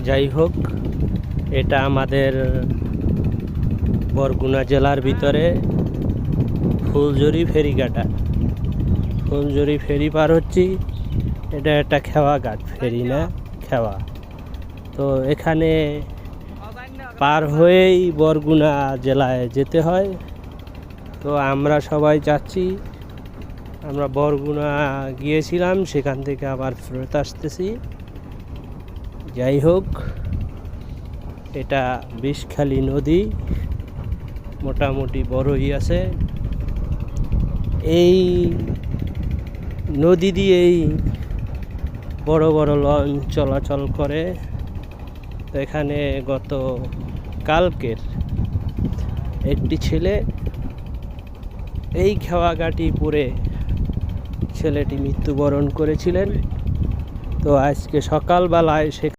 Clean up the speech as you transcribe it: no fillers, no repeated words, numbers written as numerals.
যাই হোক, এটা আমাদের বরগুনা জেলার ভিতরে ফুলঝুরি ফেরিঘাটা। ফুলঝুরি ফেরি পার হচ্ছি। এটা একটা খেওয়া ঘাট, ফেরি না খেওয়া। তো এখানে পার হয়েই বরগুনা জেলায় যেতে হয়। তো আমরা সবাই যাচ্ছি। আমরা বরগুনা গিয়েছিলাম, সেখান থেকে আবার ফেরত আসতেছি। যাই হোক, এটা বিষখালী নদী, মোটামুটি বড়ই আছে। এই নদী দিয়েই বড় বড় লঞ্চ চলাচল করে। তো এখানে গত কালকের একটি ছেলে এই খেওয়াঘাটি পড়ে ছেলেটি মৃত্যুবরণ করেছিলেন। তো আজকে সকালবেলায় সে